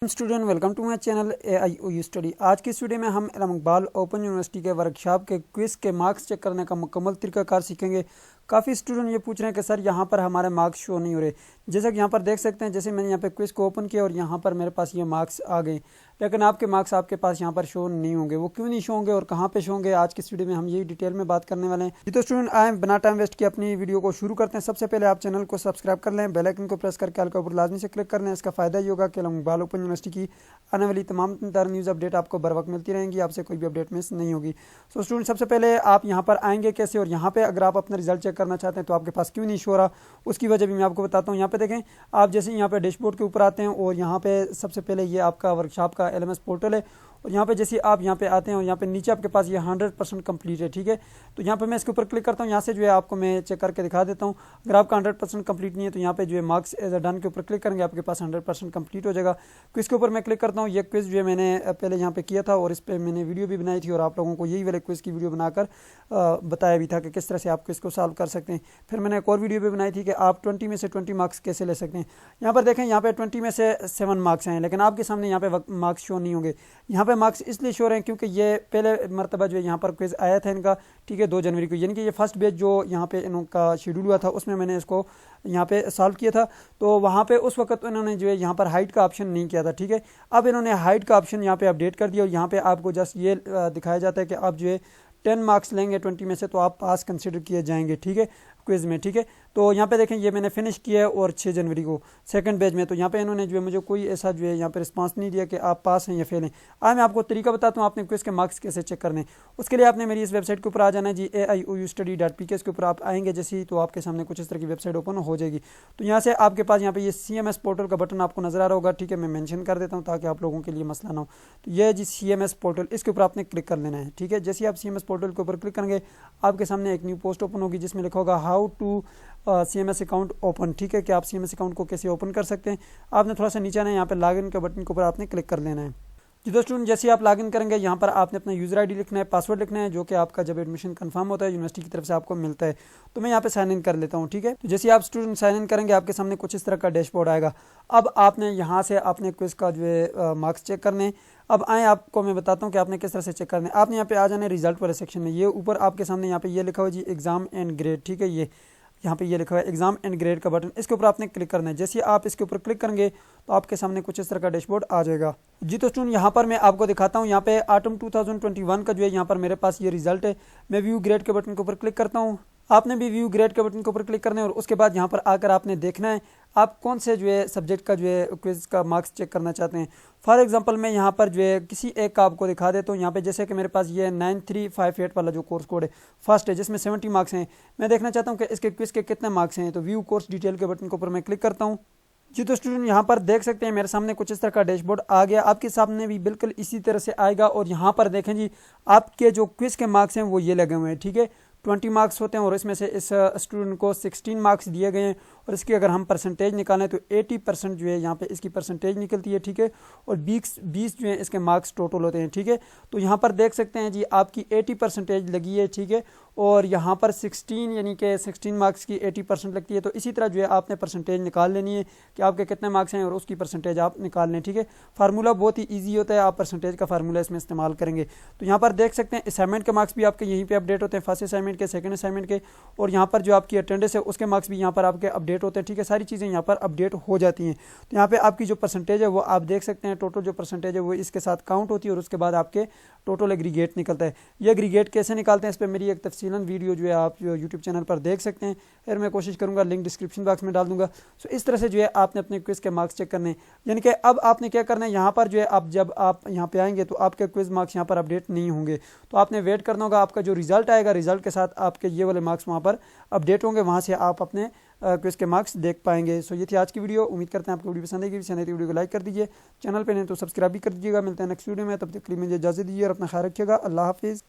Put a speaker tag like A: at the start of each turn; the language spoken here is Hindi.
A: Student welcome to my channel AIOU study. आज की इस वीडियो में हम इल्म इकबाल ओपन यूनिवर्सिटी के वर्कशॉप के क्विज़ के मार्क्स चेक करने का मुकम्मल तरीकाकार सीखेंगे। काफ़ी स्टूडेंट ये पूछ रहे हैं कि सर यहाँ पर हमारे मार्क्स शो नहीं हो रहे। जैसा कि यहाँ पर देख सकते हैं, जैसे मैंने यहाँ पे क्विज़ को ओपन किया और यहाँ पर मेरे पास ये मार्क्स आ गए, लेकिन आपके मार्क्स आपके पास यहाँ पर शो नहीं होंगे। वो क्यों नहीं शो होंगे और कहाँ पे शो होंगे, आज की इस वीडियो में हम यही डिटेल में बात करने वाले हैं। जी तो स्टूडेंट आए बिना टाइम वेस्ट किए अपनी वीडियो को शुरू करते हैं। सबसे पहले आप चैनल को सब्सक्राइब कर लें, बेल आइकन को प्रेस करके ऑल के ऊपर लाजमी से क्लिक कर लें। इसका फ़ायदा ये होगा कि इल्म इकबाल ओपन यूनिवर्सिटी की आने वाली तमाम न्यूज़ अपडेट आपको बर वक्त मिलती रहेंगी, आपसे कोई भी अपडेट मिस नहीं होगी। सो स्टूडेंट सबसे पहले आप यहाँ पर आएंगे कैसे, और यहाँ पे अगर आप अपना रिजल्ट चेक करना चाहते हैं तो आपके पास क्यों नहीं शो रहा, उसकी वजह भी मैं आपको बताता हूँ। यहाँ पे देखें, आप जैसे यहाँ पे डैशबोर्ड के ऊपर आते हैं और यहाँ पे सबसे पहले ये आपका वर्कशॉप का LMS पोर्टल है, और यहाँ पे जैसे आप यहाँ पे आते हैं और यहाँ पे नीचे आपके पास ये 100% कंप्लीट है। ठीक है, तो यहाँ पे मैं इसके ऊपर क्लिक करता हूँ। यहाँ से जो है आपको मैं चेक करके दिखा देता हूँ। अगर आपका 100% कंप्लीट नहीं है तो यहाँ पे जो है मार्क्स एज अ डन के ऊपर क्लिक करेंगे, आपके पास 100% कंप्लीट हो जाएगा। क्विज़ के ऊपर मैं क्लिक करता हूँ। ये क्विज़ जो है मैंने पहले यहाँ पे किया था और इस पर मैंने वीडियो भी बनाई थी और आप लोगों को यही वाले क्विज़ की वीडियो बनाकर बताया भी था कि किस तरह से आप क्विज़ को सॉल्व कर सकते हैं। फिर मैंने एक और वीडियो भी बनाई थी कि आप 20 में से 20 मार्क्स कैसे ले सकते हैं। यहाँ पर देखें, यहाँ पे 20 में से 7 मार्क्स हैं, लेकिन आपके सामने यहाँ पे मार्क्स शो नहीं होंगे। यहाँ पे मार्क्स इसलिए शो रहे हैं क्योंकि ये पहले मरतबा जो है यहाँ पर क्विज़ आया था इनका, ठीक है, 2 जनवरी को, यानी कि ये फर्स्ट बैच जो यहाँ पे इनका शेड्यूल हुआ था उसमें मैंने इसको यहाँ पे सॉल्व किया था। तो वहाँ पे उस वक्त इन्होंने जो है यहाँ पर हाइट का ऑप्शन नहीं किया था। ठीक है, अब इन्होंने हाइट का ऑप्शन यहाँ पे अपडेट कर दिया और यहाँ पे आपको जस्ट ये दिखाया जाता है कि आप जो है 10 मार्क्स लेंगे 20 में से तो आप पास कंसिडर किए जाएंगे। ठीक है, क्विज़ में। ठीक है, तो यहाँ पे देखें, ये मैंने फिनिश किया है और 6 जनवरी को सेकंड बैच में। तो यहाँ पे इन्होंने जो है मुझे कोई ऐसा जो है यहाँ पे रिस्पांस नहीं दिया कि आप पास हैं या फेल हैं। आज मैं आपको तरीका बताता हूँ आपने क्विज़ के मार्क्स कैसे चेक करने। उसके लिए आपने मेरी इस वेबसाइट के ऊपर आ जाना है जी, AIOUstudy.pk। इसके ऊपर आप आएंगे जैसे ही तो आपके सामने कुछ इस तरह की वेबसाइट ओपन हो जाएगी। तो यहाँ से आपके पास यहाँ पे ये CMS पोर्टल का बटन आपको नजर आ रहा होगा। ठीक है, मैं मेंशन कर देता हूँ ताकि आप लोगों के लिए मसला ना हो। तो ये जी CMS पोर्टल, इसके ऊपर आपने क्लिक कर लेना है। ठीक है, जैसे ही आप CMS पोर्टल के ऊपर क्लिक करेंगे आपके सामने एक न्यू पोस्ट ओपन होगी जिसमें लिखा होगा how to CMS account open. ठीक है, कि आप CMS अकाउंट को कैसे ओपन कर सकते हैं। आपने थोड़ा सा नीचे आना है, यहाँ पे लॉगिन के बटन के ऊपर आपने क्लिक कर लेना है। जी दोस्तों, जैसे ही आप लॉगिन करेंगे यहाँ पर आपने अपना यूज़र ID लिखना है, पासवर्ड लिखना है, जो कि आपका जब एडमिशन कंफर्म होता है यूनिवर्सिटी की तरफ से आपको मिलता है। तो मैं यहाँ पे साइन इन कर लेता हूँ। ठीक है, तो जैसे ही आप स्टूडेंट साइन इन करेंगे आपके सामने कुछ इस तरह का डैशबोर्ड आएगा। अब आपने यहाँ से अपने क्विज़ का जो है मार्क्स चेक करने। अब आए आपको मैं बताता हूँ कि आपने किस तरह से चेक करना है। आपने यहाँ पे आ जाना है रिजल्ट वाले सेक्शन में। ये ऊपर आपके सामने यहाँ पे ये लिखा हुआ जी एग्जाम एंड ग्रेड। ठीक है, ये यहाँ पे ये लिखा हुआ है एग्जाम एंड ग्रेड का बटन, इसके ऊपर आपने क्लिक करना है। जैसे ही आप इसके ऊपर क्लिक करेंगे तो आपके सामने कुछ इस तरह का डैशबोर्ड आ जाएगा। जी तो स्टूडेंट यहाँ पर मैं आपको दिखाता हूँ, यहाँ पे ऑटम 2021 का जो है यहाँ पर मेरे पास ये रिजल्ट है। मैं व्यू ग्रेड के बटन के ऊपर क्लिक करता हूँ। आपने भी व्यू ग्रेड के बटन के ऊपर क्लिक करना है और उसके बाद यहाँ पर आकर आपने देखना है आप कौन से जो है सब्जेक्ट का जो है क्विज़ का मार्क्स चेक करना चाहते हैं। फॉर एग्जांपल मैं यहाँ पर जो है किसी एक का आपको दिखा देता हूँ। यहाँ पे जैसे कि मेरे पास ये 9358 वाला जो कोर्स कोड है फर्स्ट है, जिसमें 70 मार्क्स हैं। मैं देखना चाहता हूँ कि इसके क्विज़ के कितने मार्क्स हैं। तो व्यू कोर्स डिटेल के बटन के ऊपर मैं क्लिक करता हूँ। जी तो स्टूडेंट यहाँ पर देख सकते हैं मेरे सामने कुछ इस तरह का डैशबोर्ड आ गया। आपके सामने भी बिल्कुल इसी तरह से आएगा और यहाँ पर देखें जी, आपके जो क्विज़ के मार्क्स हैं वो ये लगे हुए हैं। ठीक है, 20 मार्क्स होते हैं और इसमें से इस स्टूडेंट को 16 मार्क्स दिए गए हैं और इसकी अगर हम परसेंटेज निकालें तो 80% जो है यहाँ पे इसकी परसेंटेज निकलती है। ठीक है, और 20 जो है इसके मार्क्स टोटल होते हैं। ठीक है, तो यहाँ पर देख सकते हैं जी आपकी 80% लगी है। ठीक है, और यहाँ पर 16 यानी कि 16 मार्क्स की 80% लगती है। तो इसी तरह जो है आपने परसेंटेज निकाल लेनी है कि आपके कितने मार्क्स हैं और उसकी परसेंटेज आप निकाल लें। ठीक है, फार्मूला बहुत ही ईजी होता है, आप परसेंटेज का फार्मूला इसमें इस्तेमाल करेंगे। तो यहाँ पर देख सकते हैं असाइनमेंट के मार्क्स भी आपके यहीं पे अपडेट होते हैं, फर्स्ट असाइनमेंट के, सेकंड असाइनमेंट के, और यहाँ पर जो आपकी अटेंडेंस है उसके मार्क्स भी यहाँ पर आपके अपडेट होते हैं। ठीक है, सारी चीज़ें यहाँ पर अपडेट हो जाती हैं। तो यहाँ पे आपकी जो परसेंटेज है वो आप देख सकते हैं, टोटल जो परसेंटेज है वो इसके साथ काउंट होती है और उसके बाद आपके टोटल एग्रीगेट निकलता है। ये एग्रीगेट कैसे निकालते हैं इस पर मेरी एक तफसीलन वीडियो जो है आप जो यूट्यूब चैनल पर देख सकते हैं। फिर मैं कोशिश करूँगा लिंक डिस्क्रिप्शन बॉक्स में डाल दूंगा। सो इस तरह से जो है आपने अपने क्विज़ के मार्क्स चेक करने, यानी कि अब आपने क्या करना है, यहाँ पर जो है आप जब आप यहाँ पे आएंगे तो आपके क्विज़ मार्क्स यहाँ पर अपडेट नहीं होंगे। तो आपने वेट करना होगा, आपका जो रिजल्ट आएगा रिजल्ट के साथ आपके ये वाले मार्क्स वहाँ पर अपडेट होंगे, वहाँ से आप अपने क्विज़ के मार्क्स देख पाएंगे। सो ये थी आज की वीडियो। उम्मीद करते हैं आपको वीडियो पसंद आएगी। वीडियो को लाइक कर दीजिए, चैनल पे नहीं तो सब्सक्राइब भी कर दीजिएगा। मिलते हैं नेक्स्ट वीडियो में, तब तक के लिए मुझे इजाज़त दीजिए और अपना ख्याल रखिएगा। अल्लाह हाफिज़।